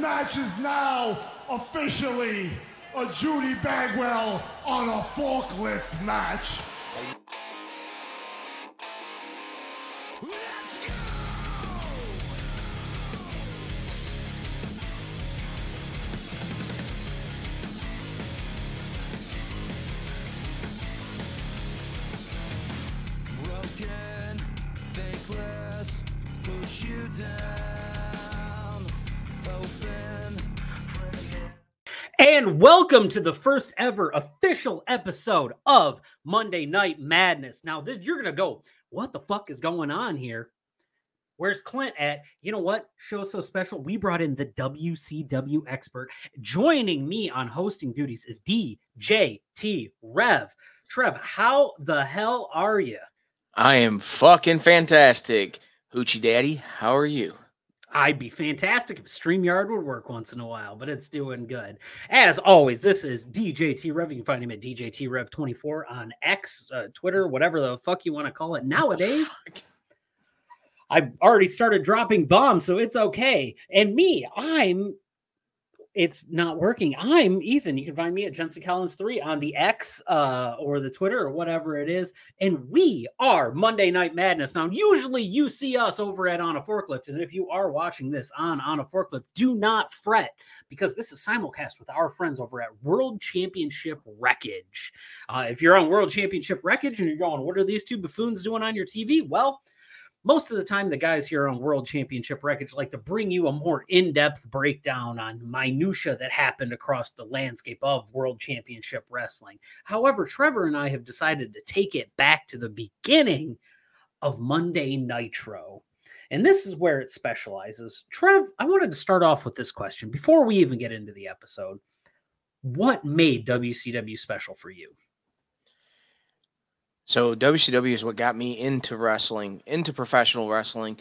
match is now officially a Judy Bagwell on a forklift match. Let's go! Broken, thankless, push you down, open. And welcome to the first ever official episode of Monday Night Madness. Now, you're going to go, what the fuck is going on here? Where's Clint at? You know what? Show's so special. We brought in the WCW expert. Joining me on hosting duties is DJT Rev. Trev, how the hell are you? I am fucking fantastic. Hoochie Daddy, how are you? I'd be fantastic if StreamYard would work once in a while, but it's doing good. As always, this is DJT Rev. You can find him at DJTRev24 on X, Twitter, whatever the fuck you want to call it nowadays. I've already started dropping bombs, so it's okay. And me, it's not working. I'm Ethan. You can find me at Jensen Collins 3 on the X or the Twitter or whatever it is. And we are Monday Night Madness. Now, usually you see us over at On a Forklift. And if you are watching this on a Forklift, do not fret because this is simulcast with our friends over at World Championship Wreckage. If you're on World Championship Wreckage and you're going, what are these two buffoons doing on your TV? Well, most of the time, the guys here on World Championship Wreckage like to bring you a more in-depth breakdown on minutia that happened across the landscape of World Championship Wrestling. However, Trevor and I have decided to take it back to the beginning of Monday Nitro. And this is where it specializes. Trev, I wanted to start off with this question before we even get into the episode. What made WCW special for you? So WCW is what got me into wrestling, into professional wrestling.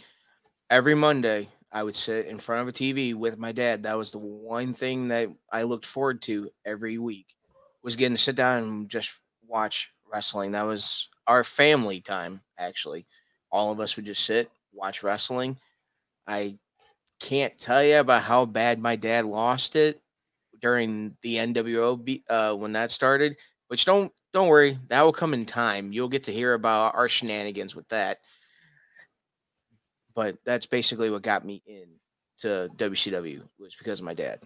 Every Monday, I would sit in front of a TV with my dad. That was the one thing that I looked forward to every week, was getting to sit down and just watch wrestling. That was our family time, actually. All of us would just sit, watch wrestling. I can't tell you about how bad my dad lost it during the NWO when that started, which don't worry, that will come in time. You'll get to hear about our shenanigans with that. But that's basically what got me into WCW, was because of my dad.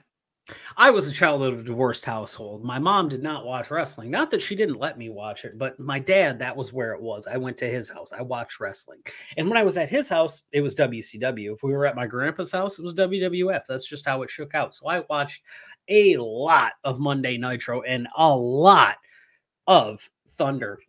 I was a child of a divorced household. My mom did not watch wrestling. Not that she didn't let me watch it, but my dad, that was where it was. I went to his house. I watched wrestling. And when I was at his house, it was WCW. If we were at my grandpa's house, it was WWF. That's just how it shook out. So I watched a lot of Monday Nitro and a lot of Thunder.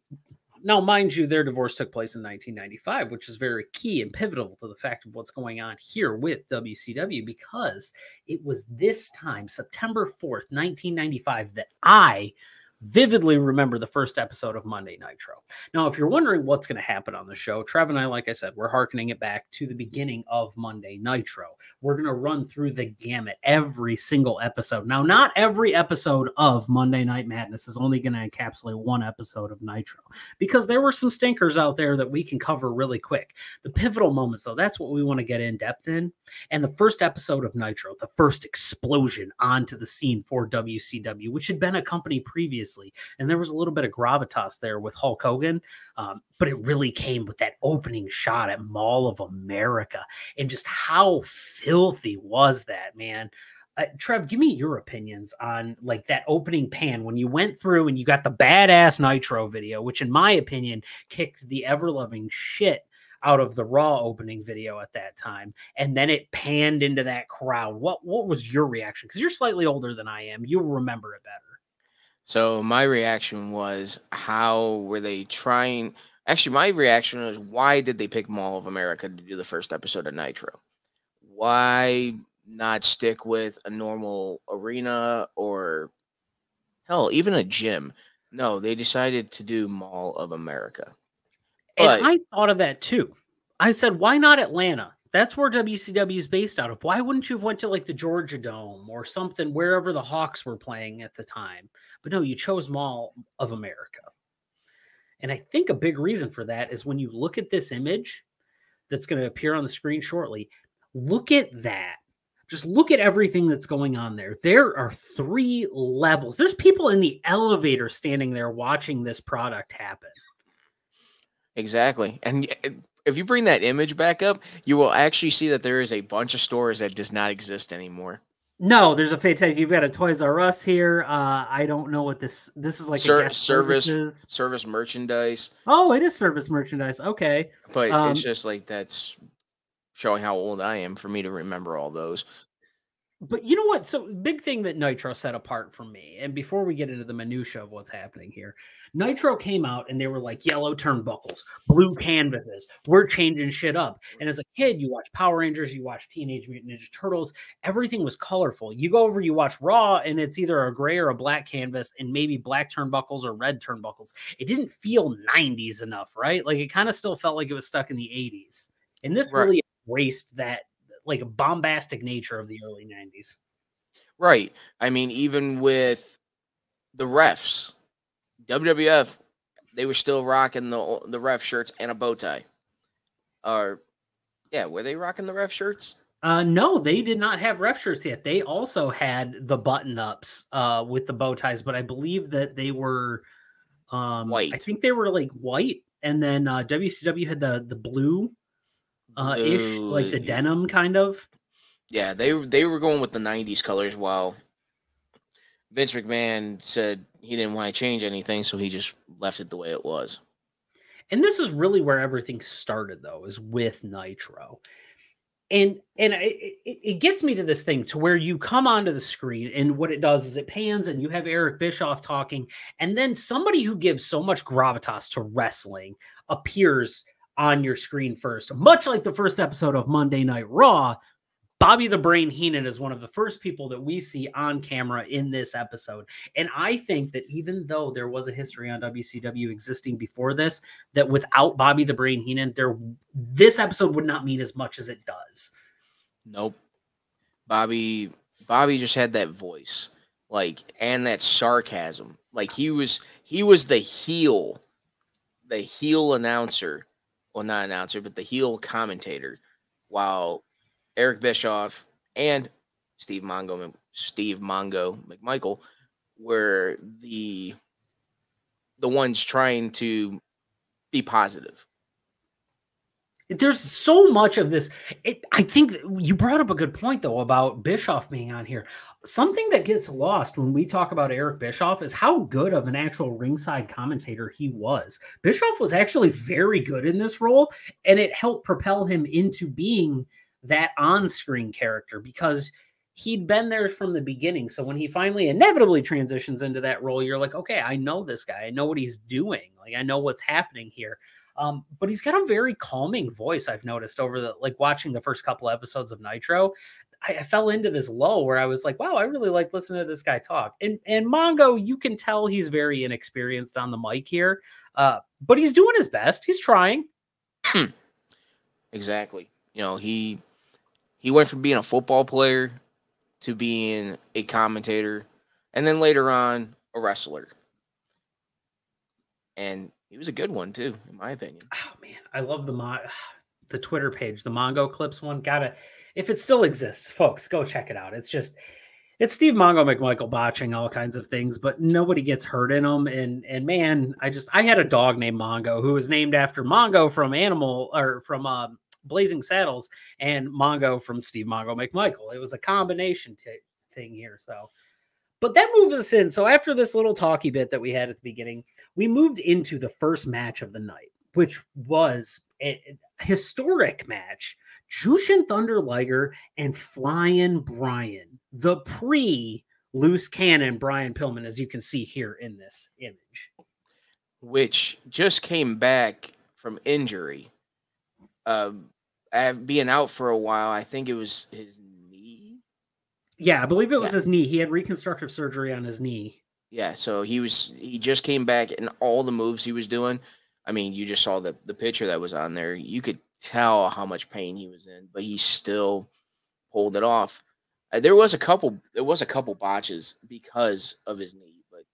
Now, mind you, their divorce took place in 1995, which is very key and pivotal to the fact of what's going on here with WCW, because it was this time, September 4th, 1995, that I vividly remember the first episode of Monday Nitro. Now, if you're wondering what's going to happen on the show, Trev and I, like I said, we're hearkening it back to the beginning of Monday Nitro. We're going to run through the gamut every single episode. Now, not every episode of Monday Night Madness is only going to encapsulate one episode of Nitro, because there were some stinkers out there that we can cover really quick. The pivotal moments, though, that's what we want to get in depth in. And the first episode of Nitro, the first explosion onto the scene for WCW, which had been a company previously, and there was a little bit of gravitas there with Hulk Hogan, but it really came with that opening shot at Mall of America, and just how filthy was that, man? Trev, give me your opinions on like that opening pan when you went through and you got the badass Nitro video, which in my opinion kicked the ever-loving shit out of the Raw opening video at that time, and then it panned into that crowd. What was your reaction? Because you're slightly older than I am. You'll remember it better. So my reaction was, how were they trying? Actually, my reaction was, why did they pick Mall of America to do the first episode of Nitro? Why not stick with a normal arena or, hell, even a gym? No, they decided to do Mall of America. And I thought of that too. I said, why not Atlanta? That's where WCW is based out of. Why wouldn't you have went to like the Georgia Dome or something, wherever the Hawks were playing at the time? But no, you chose Mall of America. And I think a big reason for that is when you look at this image that's going to appear on the screen shortly, look at that. Just look at everything that's going on there. There are 3 levels. There's people in the elevator standing there watching this product happen. Exactly. And if you bring that image back up, you will actually see that there is a bunch of stores that does not exist anymore. No, there's a fatality. You've got a Toys R Us here. I don't know what this is like. A guest service merchandise. Oh, it is service merchandise. Okay, but it's just like that's showing how old I am for me to remember all those. But you know what? So big thing that Nitro set apart from me, and before we get into the minutia of what's happening here, Nitro came out and they were like yellow turnbuckles, blue canvases. We're changing shit up. And as a kid, you watch Power Rangers, you watch Teenage Mutant Ninja Turtles. Everything was colorful. You go over, you watch Raw, and it's either a gray or a black canvas, and maybe black turnbuckles or red turnbuckles. It didn't feel 90s enough, right? Like it kind of still felt like it was stuck in the 80s. And this really embraced that like a bombastic nature of the early 90s. Right. I mean, even with the refs, WWF, they were still rocking the ref shirts and a bow tie. Were they rocking the ref shirts? No, they did not have ref shirts yet. They also had the button-ups with the bow ties, but I believe that they were white. I think they were like white, and then WCW had the blue ish, like the denim kind of. Yeah, they were going with the 90s colors while Vince McMahon said he didn't want to change anything, so he just left it the way it was. And this is really where everything started, though, is with Nitro. And it gets me to this thing to where you come onto the screen, and what it does is it pans and you have Eric Bischoff talking, and then somebody who gives so much gravitas to wrestling appears on your screen first. Much like the first episode of Monday Night Raw, Bobby the Brain Heenan is one of the first people that we see on camera in this episode. And I think that even though there was a history on WCW existing before this, that without Bobby the Brain Heenan, this episode would not mean as much as it does. Nope. Bobby just had that voice, like, and that sarcasm. Like he was the heel announcer. Well, not announcer, but the heel commentator, while Eric Bischoff and Steve Mongo McMichael were the ones trying to be positive. There's so much of this. I think you brought up a good point, though, about Bischoff being on here. Something that gets lost when we talk about Eric Bischoff is how good of an actual ringside commentator he was. Bischoff was actually very good in this role, and it helped propel him into being that on-screen character because he'd been there from the beginning. So when he finally inevitably transitions into that role, you're like, okay, I know this guy. I know what he's doing. Like, I know what's happening here. But he's got a very calming voice, I've noticed over watching the first couple episodes of Nitro. I fell into this lull where I was like, wow, I really like listening to this guy talk. And Mongo, you can tell he's very inexperienced on the mic here, but he's doing his best. He's trying. Exactly. You know, he went from being a football player to being a commentator, and then later on a wrestler. And he was a good one too, in my opinion. Oh man, I love the Twitter page, the Mongo Clips one. If it still exists, folks, go check it out. It's Steve Mongo McMichael botching all kinds of things, but nobody gets hurt in them. And man, I had a dog named Mongo who was named after Mongo from Blazing Saddles and Mongo from Steve Mongo McMichael. It was a combination thing here. So. But that moves us in. So after this little talky bit that we had at the beginning, we moved into the first match of the night, which was a historic match. Jushin Thunder Liger and Flying Brian, the pre-loose cannon Brian Pillman, as you can see here in this image. Which just came back from injury. Being out for a while, I think it was his knee. Yeah, I believe it was his knee. He had reconstructive surgery on his knee. Yeah, so he just came back, and all the moves he was doing. I mean, you just saw the picture that was on there. You could tell how much pain he was in, but he still pulled it off. There was a couple botches because of his knee, but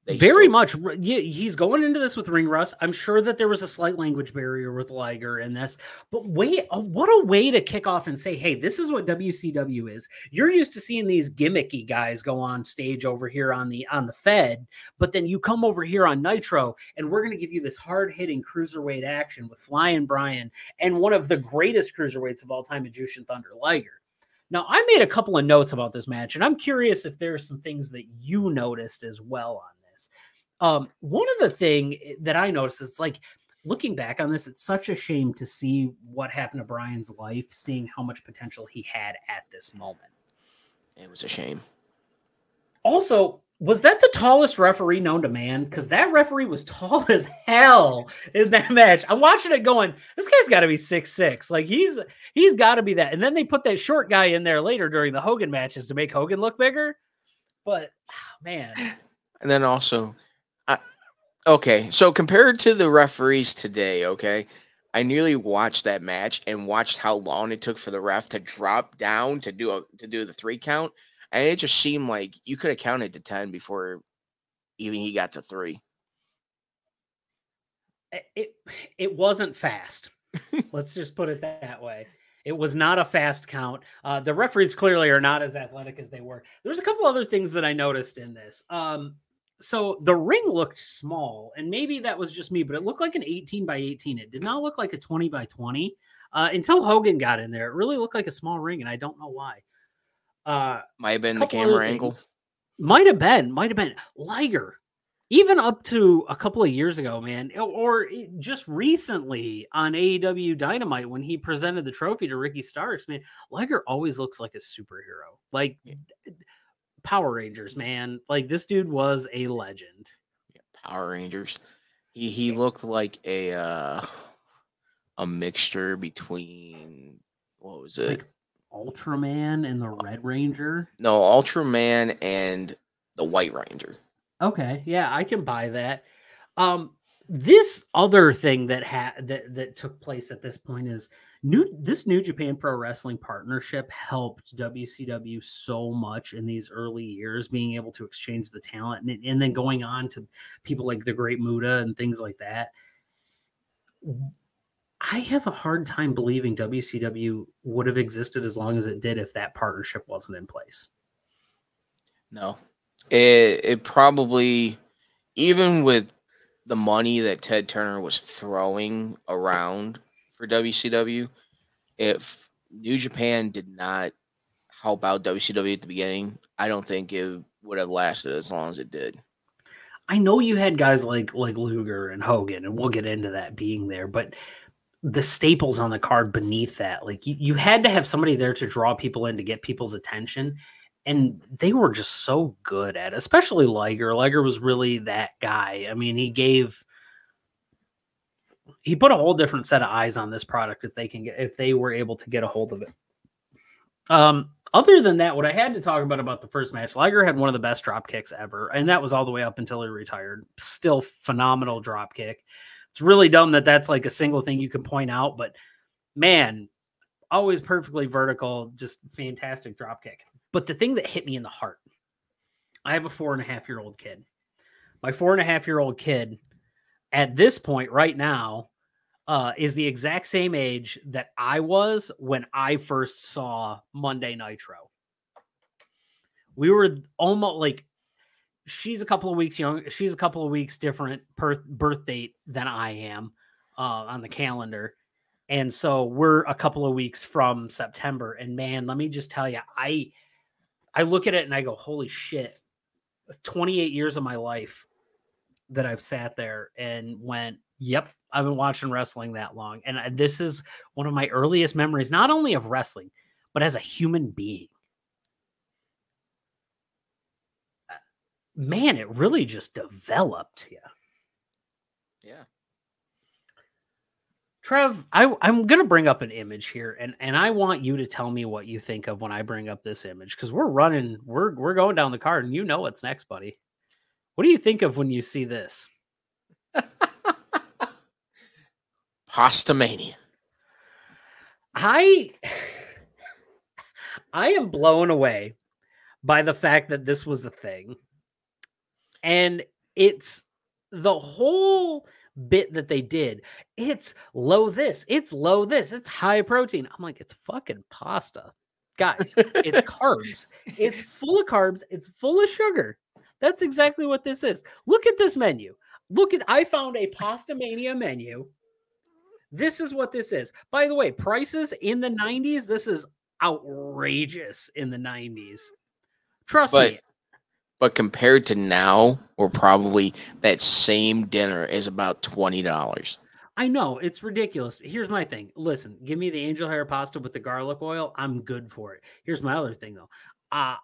Very much. He's going into this with ring rust. I'm sure that there was a slight language barrier with Liger in this, but wait, what a way to kick off and say, hey, this is what WCW is. You're used to seeing these gimmicky guys go on stage over here on the Fed, but then you come over here on Nitro and we're going to give you this hard-hitting cruiserweight action with Flying Brian and one of the greatest cruiserweights of all time, Jushin Thunder Liger. Now, I made a couple of notes about this match, and I'm curious if there's some things that you noticed as well on this. One of the thing that I noticed is, like, looking back on this, it's such a shame to see what happened to Brian's life, seeing how much potential he had at this moment. It was a shame. Also, was that the tallest referee known to man? Because that referee was tall as hell in that match. I'm watching it going, this guy's got to be 6'6". Like, he's got to be that. And then they put that short guy in there later during the Hogan matches to make Hogan look bigger. But, man. And then also, okay, so compared to the referees today, okay, I nearly watched that match and watched how long it took for the ref to drop down to do the 3 count. And it just seemed like you could have counted to 10 before even he got to 3. It wasn't fast. Let's just put it that way. It was not a fast count. The referees clearly are not as athletic as they were. There's a couple other things that I noticed in this. So the ring looked small, and maybe that was just me, but it looked like an 18 by 18. It did not look like a 20 by 20 until Hogan got in there. It really looked like a small ring, and I don't know why. Might have been the camera angle. Might have been Liger, even up to a couple of years ago, man, or just recently on AEW Dynamite when he presented the trophy to Ricky Starks, man, Liger always looks like a superhero. Like Power Rangers, man. Like, this dude was a legend. Yeah, Power Rangers. He looked like a mixture between, what was it? Like Ultraman and the Red Ranger? No, Ultraman and the White Ranger. Okay, yeah, I can buy that. This other thing that took place at this point is this New Japan Pro Wrestling partnership helped WCW so much in these early years, being able to exchange the talent and then going on to people like the Great Muta and things like that. I have a hard time believing WCW would have existed as long as it did if that partnership wasn't in place. No, it probably, even with the money that Ted Turner was throwing around for WCW, if New Japan did not help out WCW at the beginning, I don't think it would have lasted as long as it did. I know you had guys like Luger and Hogan, and we'll get into that being there, but the staples on the card beneath that, like you had to have somebody there to draw people in, to get people's attention. And they were just so good at it, especially Liger. Liger was really that guy. I mean, he put a whole different set of eyes on this product if they were able to get a hold of it. Other than that, what I had to talk about the first match, Liger had one of the best drop kicks ever, and that was all the way up until he retired. Still phenomenal drop kick. It's really dumb that that's like a single thing you can point out, but man, always perfectly vertical, just fantastic drop kick. But the thing that hit me in the heart, I have a 4.5-year-old kid. My 4.5-year-old kid at this point right now is the exact same age that I was when I first saw Monday Nitro. We were almost like, she's a couple of weeks young. She's a couple of weeks different birth date than I am on the calendar. And so we're a couple of weeks from September. And man, let me just tell you, I look at it and I go, holy shit, 28 years of my life that I've sat there and went, yep, I've been watching wrestling that long. And this is one of my earliest memories, not only of wrestling, but as a human being. Man, it really just developed. Yeah. Trev, I'm going to bring up an image here, and I want you to tell me what you think of when I bring up this image, because we're going down the card, and you know what's next, buddy. What do you think of when you see this? Pastamania. I am blown away by the fact that this was the thing. And it's the whole bit that they did. It's low this, it's low this, it's high protein. I'm like, it's fucking pasta. Guys, it's carbs. It's full of carbs. It's full of sugar. That's exactly what this is. Look at this menu. I found a Pasta Mania menu. This is what this is. By the way, prices in the 90s, this is outrageous in the 90s. Trust me. But compared to now, or probably that same dinner is about $20. I know, it's ridiculous. Here's my thing. Listen, give me the angel hair pasta with the garlic oil. I'm good for it. Here's my other thing, though. I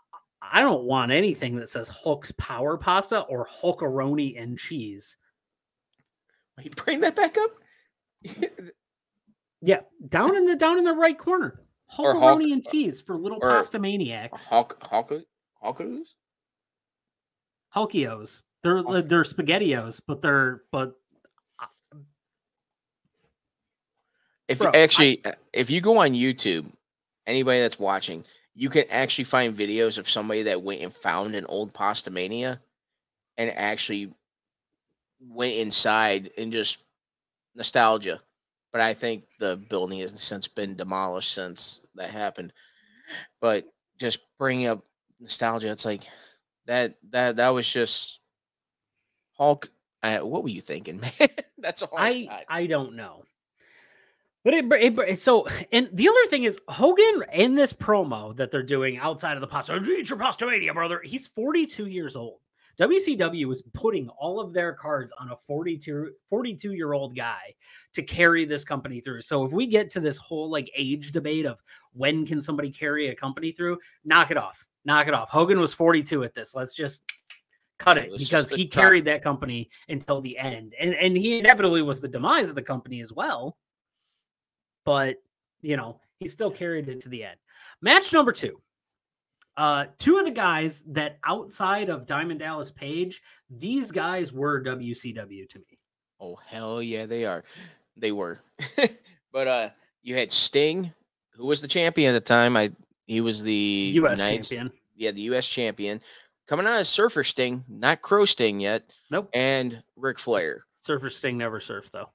don't want anything that says Hulk's Power Pasta or Hulkaroni and cheese. You bring that back up? Yeah, down in the right corner. Hulkaroni and cheese for little pasta maniacs. Hulkios? Hulkios. They're SpaghettiOs, but if you go on YouTube, anybody that's watching, you can actually find videos of somebody that went and found an old Pasta Mania and actually went inside and just nostalgia. But I think the building has since been demolished since that happened. But just bringing up nostalgia, it's like that was just Hulk. What were you thinking, man? That's all I don't know. But so, and the other thing is Hogan in this promo that they're doing outside of the pasta, eat your pasta mania, brother. He's 42 years old. WCW was putting all of their cards on a 42-year-old guy to carry this company through. So if we get to this whole like age debate of when can somebody carry a company through, knock it off. Hogan was 42 at this. Let's just cut it because he carried that company until the end. And he inevitably was the demise of the company as well. But, you know, he still carried it to the end. Match number 2. Two of the guys that outside of Diamond Dallas Page, these guys were WCW to me. Oh, hell yeah, they are. They were. But you had Sting, who was the champion at the time. He was the U.S. champion. Yeah, the U.S. champion. Coming out as Surfer Sting, not Crow Sting yet. Nope. And Ric Flair. Surfer Sting never surfed, though.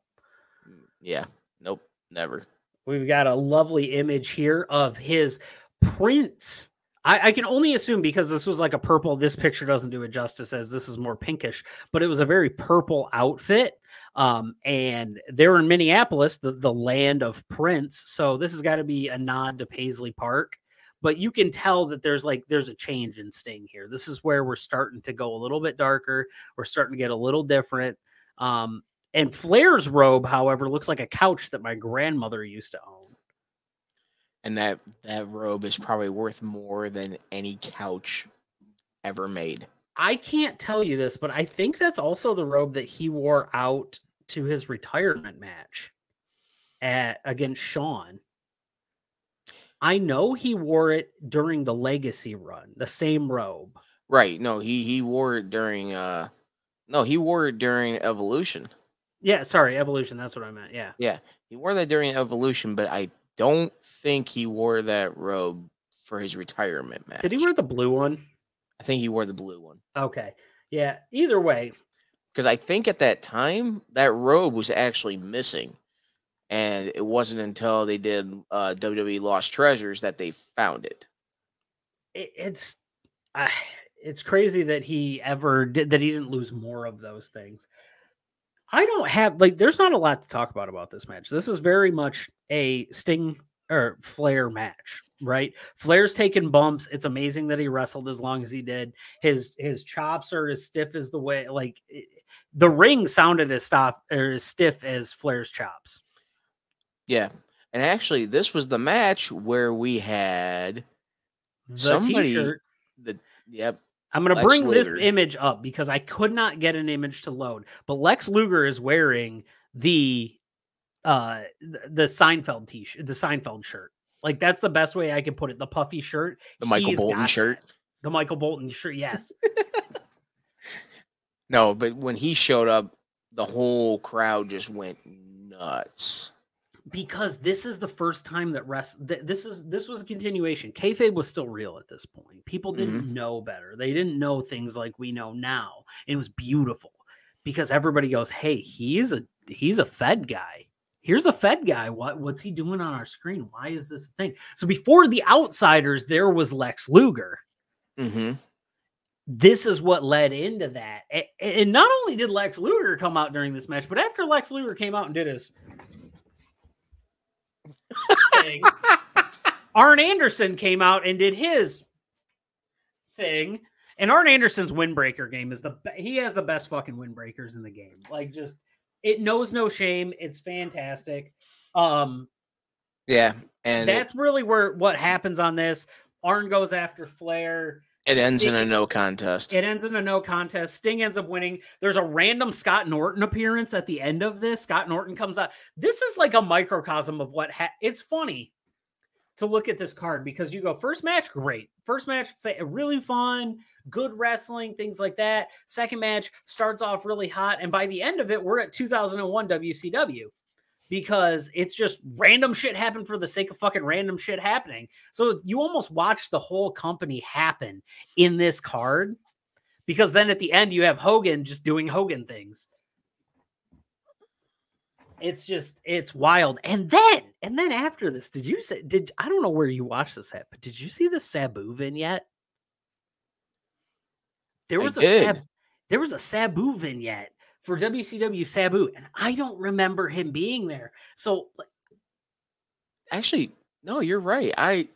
Yeah. Nope. Never. We've got a lovely image here of his Prince. I can only assume because this was like a purple. This picture doesn't do it justice as this is more pinkish, but it was a very purple outfit. And they're in Minneapolis, the land of Prince. So this has got to be a nod to Paisley Park. But you can tell that there's a change in Sting here. This is where we're starting to go a little bit darker. We're starting to get a little different. And Flair's robe, however, looks like a couch that my grandmother used to own. And that robe is probably worth more than any couch ever made. I can't tell you this, but I think that's also the robe that he wore out to his retirement match against Shawn. I know he wore it during the Legacy run, the same robe. Right. No, he wore it during Evolution. Yeah, sorry, Evolution. That's what I meant. Yeah. Yeah. He wore that during Evolution, but I don't think he wore that robe for his retirement match. Did he wear the blue one? I think he wore the blue one. Okay. Yeah. Either way. Because I think at that time, that robe was actually missing. And it wasn't until they did WWE Lost Treasures that they found it. It's crazy that he ever did, that he didn't lose more of those things. I don't have, there's not a lot to talk about this match. This is very much a Sting or Flair match, right? Flair's taking bumps. It's amazing that he wrestled as long as he did. His chops are as stiff as the way, the ring sounded as stiff as Flair's chops. Yeah. And actually, this was the match where we had somebody. T-shirt. Yep. I'm going to bring this image up because I could not get an image to load. But Lex Luger is wearing the Seinfeld t-shirt, the Seinfeld shirt. That's the best way I can put it. The puffy shirt. The Michael Bolton shirt. The Michael Bolton shirt, yes. No, but when he showed up, the whole crowd just went nuts. because this is the first time that this was a continuation. Kayfabe was still real at this point. People didn't know better. They didn't know things like we know now. It was beautiful because everybody goes, "Hey, he's a Fed guy. Here's a Fed guy. What's he doing on our screen? Why is this a thing?" So before the Outsiders, there was Lex Luger. This is what led into that. And not only did Lex Luger come out during this match, but after Lex Luger came out and did his thing, Arn Anderson came out and did his thing. And Arn Anderson's windbreaker game is he has the best fucking windbreakers in the game. Like, just, it knows no shame. It's fantastic. Yeah. And that's really what happens on this. Arn goes after Flair. It ends in a no contest. It ends in a no contest. Sting ends up winning. There's a random Scott Norton appearance at the end of this. Scott Norton comes out. This is like a microcosm of what it's funny to look at this card because you go, first match, great. First match, really fun, good wrestling, things like that. Second match starts off really hot. And by the end of it, we're at 2001 WCW. Because it's just random shit happen for the sake of fucking random shit happening. So you almost watch the whole company happen in this card. Because then at the end, you have Hogan just doing Hogan things. It's wild. And then after this, I don't know where you watched this at, but did you see the Sabu vignette? There was a Sabu vignette for WCW Sabu, and I don't remember him being there. So, actually, no, you're right. I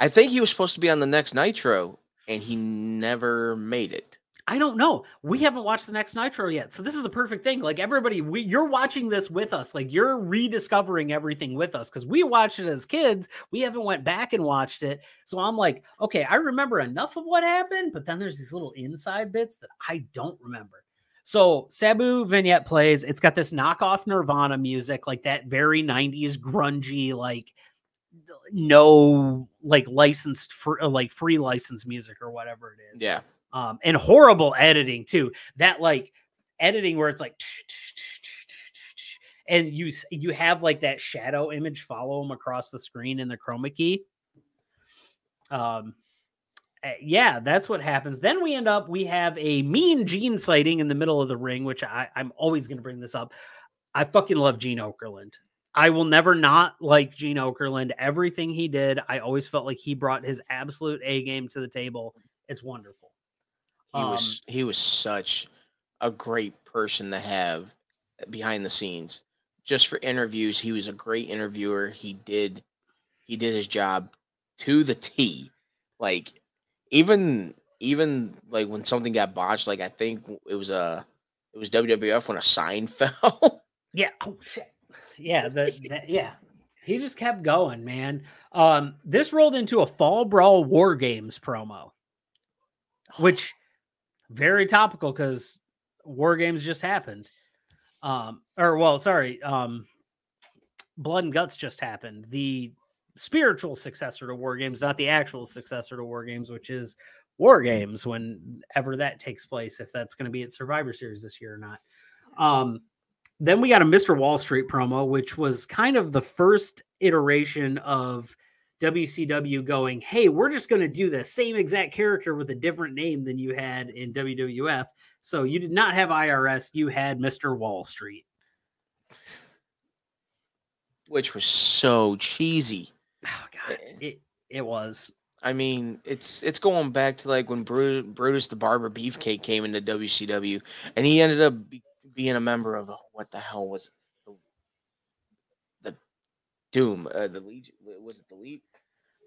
think he was supposed to be on the next Nitro, and he never made it. I don't know. We haven't watched the next Nitro yet, so this is the perfect thing. Like, everybody, you're watching this with us. Like, you're rediscovering everything with us because we watched it as kids. We haven't went back and watched it. So I'm like, okay, I remember enough of what happened, but then there's these little inside bits that I don't remember. So Sabu vignette plays. It's got this knockoff Nirvana music, like that very 90s grungy, like no, like licensed for like free license music or whatever it is. Yeah. And horrible editing too. That like editing where it's like, and you have like that shadow image follow them across the screen in the chroma key. Yeah, that's what happens. Then we have a Mean Gene sighting in the middle of the ring, which I'm always going to bring this up. I fucking love Gene Okerlund. I will never not like Gene Okerlund. Everything he did, I always felt like he brought his absolute A game to the table. It's wonderful. He was such a great person to have behind the scenes. Just for interviews, he was a great interviewer. He did his job to the T. Like, even like when something got botched, like I think it was WWF when a sign fell. Yeah. Oh shit. Yeah. Yeah. He just kept going, man. This rolled into a Fall Brawl War Games promo, which very topical because War Games just happened. Blood and Guts just happened. The spiritual successor to War Games, not the actual successor to War Games, which is War Games whenever that takes place, if that's going to be at Survivor Series this year or not. Then we got a Mr. Wall Street promo, which was kind of the first iteration of WCW going, hey, we're just going to do the same exact character with a different name than you had in WWF. So you did not have IRS, you had Mr. Wall Street. Which was so cheesy. Oh God, it was. I mean, it's going back to like when Brutus the Barber Beefcake came into WCW, and he ended up being a member of what the hell was it? The Doom, the Legion. Was it the Legion?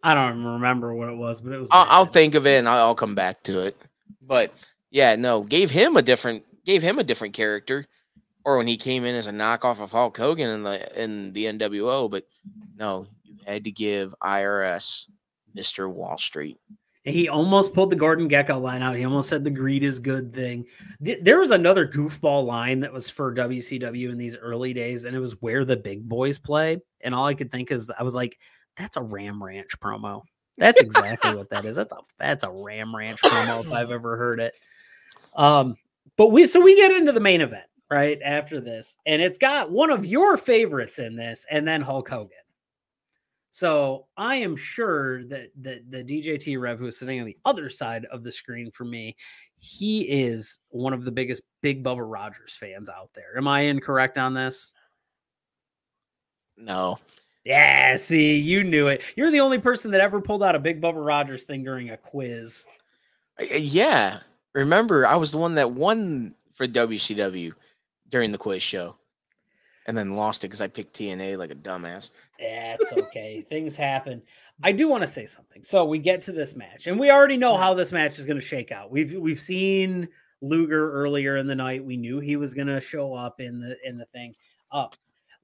I don't remember what it was, but it was. I'll think of it and I'll come back to it. But yeah, no, gave him a different character. Or when he came in as a knockoff of Hulk Hogan in the NWO, but no, you had to give IRS Mr. Wall Street. He almost pulled the Gordon Gekko line out. He almost said the greed is good thing. There was another goofball line that was for WCW in these early days, and it was where the big boys play. And all I could think is, I was like, that's a Ram Ranch promo. That's exactly what that is. That's a Ram Ranch promo if I've ever heard it. But we get into the main event. right after this, and it's got one of your favorites in this, and then Hulk Hogan. So I am sure that the DJT Rev, who is sitting on the other side of the screen for me, he is one of the biggest Big Bubba Rogers fans out there. Am I incorrect on this? No. Yeah, see, you knew it. You're the only person that ever pulled out a Big Bubba Rogers thing during a quiz. Yeah. Remember, I was the one that won for WCW during the quiz show. And then lost it because I picked TNA like a dumbass. Yeah, it's okay. Things happen. I do want to say something. So we get to this match, and we already know how this match is going to shake out. We've seen Luger earlier in the night. We knew he was going to show up in the thing.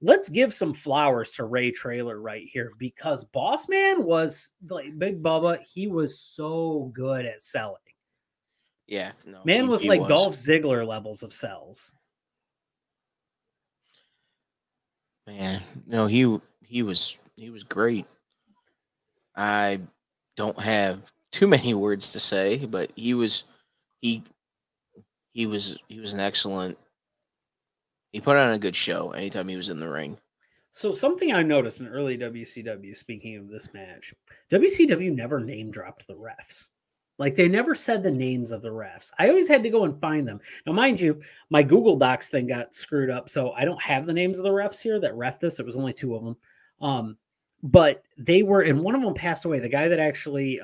Let's give some flowers to Ray Traylor right here, because Boss Man was like Big Bubba. He was so good at selling. Yeah, no, Man was like Dolph Ziggler levels of sells. Man, no, he was great. I don't have too many words to say, but he was an excellent. He put on a good show anytime he was in the ring. So something I noticed in early WCW, speaking of this match, WCW never name dropped the refs. Like, they never said the names of the refs. I always had to go and find them. Now, mind you, my Google Docs thing got screwed up, so I don't have the names of the refs here that ref this. It was only 2 of them. But they were, and one of them passed away. The guy that actually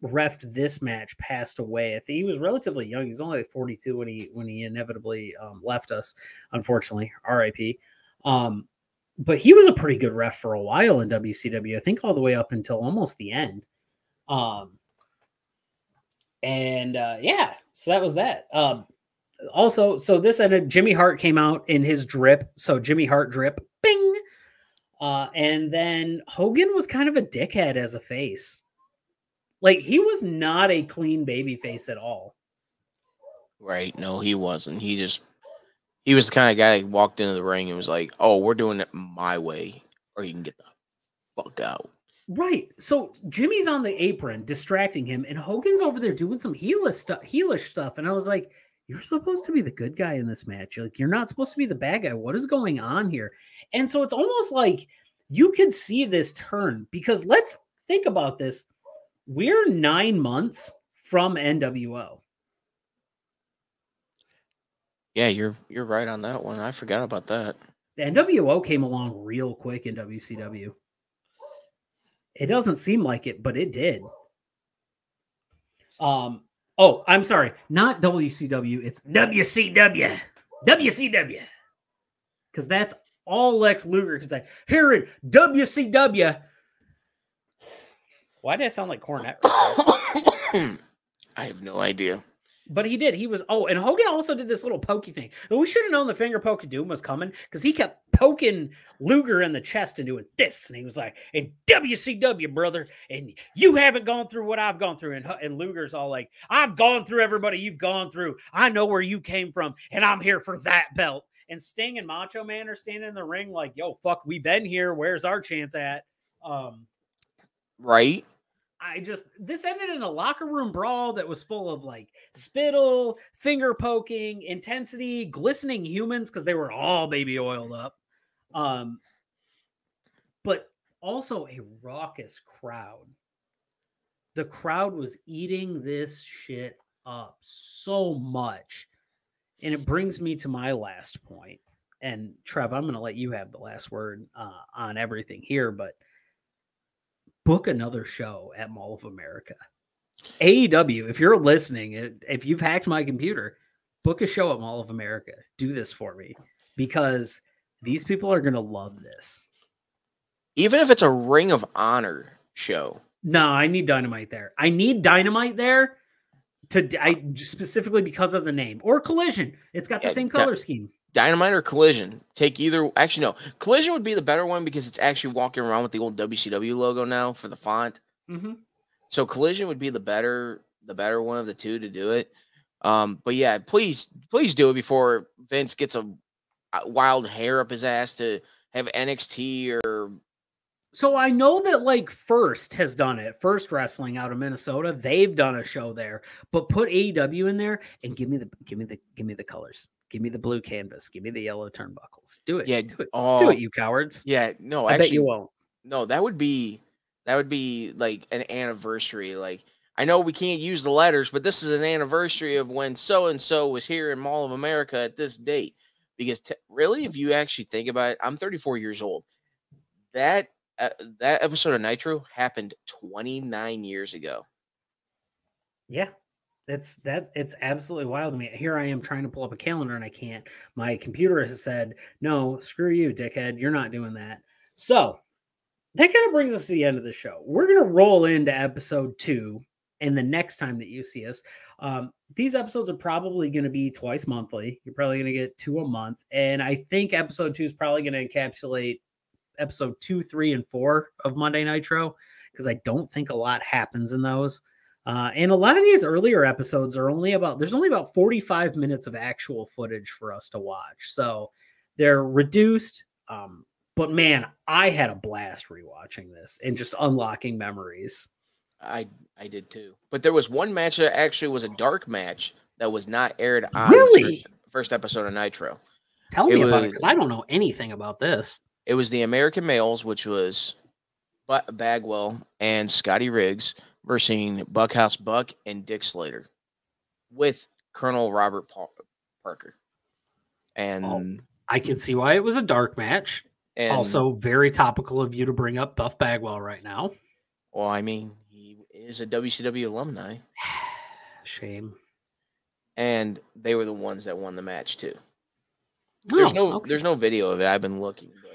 refed this match passed away. I think he was relatively young. He was only like 42 when he inevitably left us, unfortunately. R.I.P. But he was a pretty good ref for a while in WCW. I think all the way up until almost the end. Yeah, so that was that. Also, so this ended, Jimmy Hart came out in his drip. So Jimmy Hart drip, bing. And then Hogan was kind of a dickhead as a face. Like, he was not a clean baby face at all. Right. No, he wasn't. He was the kind of guy that walked into the ring and was like, oh, we're doing it my way, or you can get the fuck out. Right. So Jimmy's on the apron distracting him, and Hogan's over there doing some heelish stuff. And I was like, you're supposed to be the good guy in this match. Like, you're not supposed to be the bad guy. What is going on here? And so it's almost like you could see this turn, because let's think about this. We're 9 months from NWO. Yeah, you're right on that one. I forgot about that. The NWO came along real quick in WCW. It doesn't seem like it, but it did. Oh, I'm sorry. Not WCW. It's WCW. WCW. Because that's all Lex Luger can say. Here in WCW. Why did I sound like Cornette? I have no idea. But he did. He was, and Hogan also did this little pokey thing. But we should have known the finger poke of doom was coming, because he kept poking Luger in the chest and doing this. And he was like, in WCW, brother, and you haven't gone through what I've gone through. And Luger's all like, I've gone through everybody you've gone through. I know where you came from, and I'm here for that belt. And Sting and Macho Man are standing in the ring like, yo, fuck, we been here. Where's our chance at? Right. This ended in a locker room brawl that was full of like spittle, finger poking, intensity, glistening humans, because they were all baby oiled up. But also a raucous crowd. The crowd was eating this shit up so much. And it brings me to my last point. And Trev, I'm going to let you have the last word on everything here, but book another show at Mall of America. AEW, if you're listening, if you've hacked my computer, book a show at Mall of America. Do this for me, because these people are going to love this. Even if it's a Ring of Honor show. No, I need Dynamite there. I need Dynamite there specifically because of the name. Or Collision. It's got the same color scheme. Dynamite or Collision. Take either. Actually, no. Collision would be the better one, because it's actually walking around with the old WCW logo now for the font. Mm-hmm. So Collision would be the better one of the two to do it. But yeah, please do it before Vince gets a wild hair up his ass to have NXT or So I know that like First has done it. First Wrestling out of Minnesota, they've done a show there. But put AEW in there and give me the colors. Give me the blue canvas. Give me the yellow turnbuckles. Do it. Yeah. Do it. Do Oh, it, you cowards. yeah. No, I bet you actually, won't. no. That would be like an anniversary. Like I know we can't use the letters, but this is an anniversary of when so and so was here in Mall of America at this date. Because really, if you actually think about it, I'm 34 years old. That that episode of Nitro happened 29 years ago. Yeah. It's absolutely wild to me. Here I am trying to pull up a calendar and I can't. My computer has said, no, screw you, dickhead. You're not doing that. So that kind of brings us to the end of the show. We're going to roll into episode 2. And the next time that you see us, these episodes are probably going to be twice monthly. You're probably going to get 2 a month. And I think episode 2 is probably going to encapsulate episode 2, 3, and 4 of Monday Nitro, because I don't think a lot happens in those. And a lot of these earlier episodes are there's only about 45 minutes of actual footage for us to watch. So they're reduced. But man, I had a blast rewatching this and just unlocking memories. I did too. But there was one match that actually was a dark match that was not aired on Really? first episode of Nitro. Tell me about it, because I don't know anything about this. It was the American Males, which was Bagwell and Scotty Riggs versus Buckhouse Buck and Dick Slater with Colonel Robert Parker. And I can see why it was a dark match. And also very topical of you to bring up Buff Bagwell right now. Well, I mean, he is a WCW alumni. Shame. And they were the ones that won the match too. Oh, there's no video of it. I've been looking, but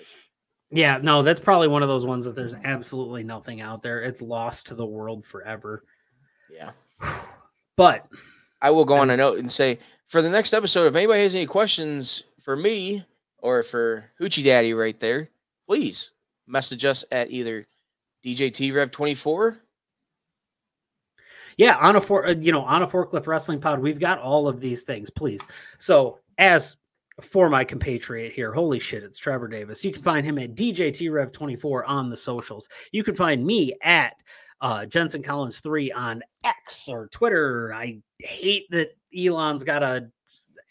yeah, no, that's probably one of those ones that there's absolutely nothing out there. It's lost to the world forever. Yeah. But I will go on a note and say, for the next episode, if anybody has any questions for me or for Hoochie Daddy right there, please message us at either DJT Rev 24. Yeah, on a Forklift Wrestling Pod, we've got all of these things, please. So as for my compatriot here, holy shit, it's Trevor Davis. You can find him at DJT Rev 24 on the socials. You can find me at Jensen Collins 3 on X or Twitter. I hate that Elon's got a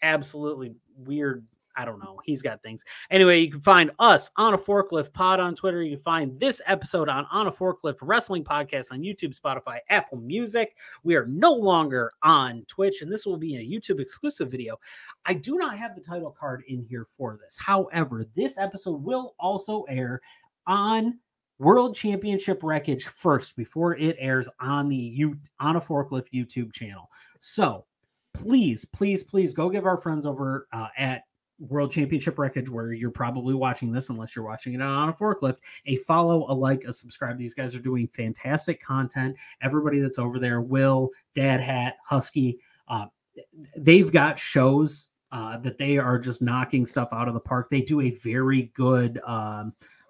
absolutely weird, I don't know, he's got things. Anyway, you can find us on a Forklift Pod on Twitter. You can find this episode on a Forklift Wrestling Podcast on YouTube, Spotify, Apple Music. We are no longer on Twitch, and this will be a YouTube exclusive video. I do not have the title card in here for this. However, this episode will also air on World Championship Wreckage first before it airs on the on a Forklift YouTube channel. So please, please, please go give our friends over at World Championship Wreckage, where you're probably watching this, unless you're watching it on a Forklift, a follow, a like, a subscribe. These guys are doing fantastic content. Everybody that's over there, Will, Dad Hat, Husky, they've got shows that they are just knocking stuff out of the park. They do a very good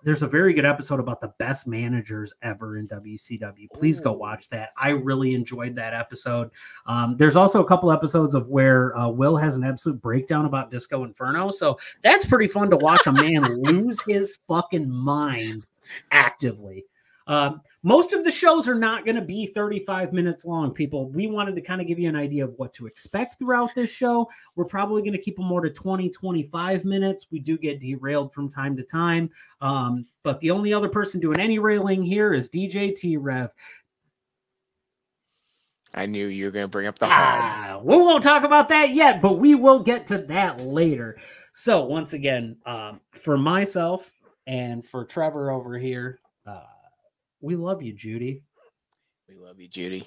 there's a very good episode about the best managers ever in WCW. Please go watch that. I really enjoyed that episode. There's also a couple episodes of where Will has an absolute breakdown about Disco Inferno. So that's pretty fun to watch a man lose his fucking mind actively. Most of the shows are not going to be 35 minutes long, people. We wanted to kind of give you an idea of what to expect throughout this show. We're probably going to keep them more to 20, 25 minutes. We do get derailed from time to time. But the only other person doing any railing here is DJ T-Rev. I knew you were going to bring up the hog. We won't talk about that yet, but we will get to that later. So once again, for myself and for Trevor over here, we love you, Judy. We love you, Judy.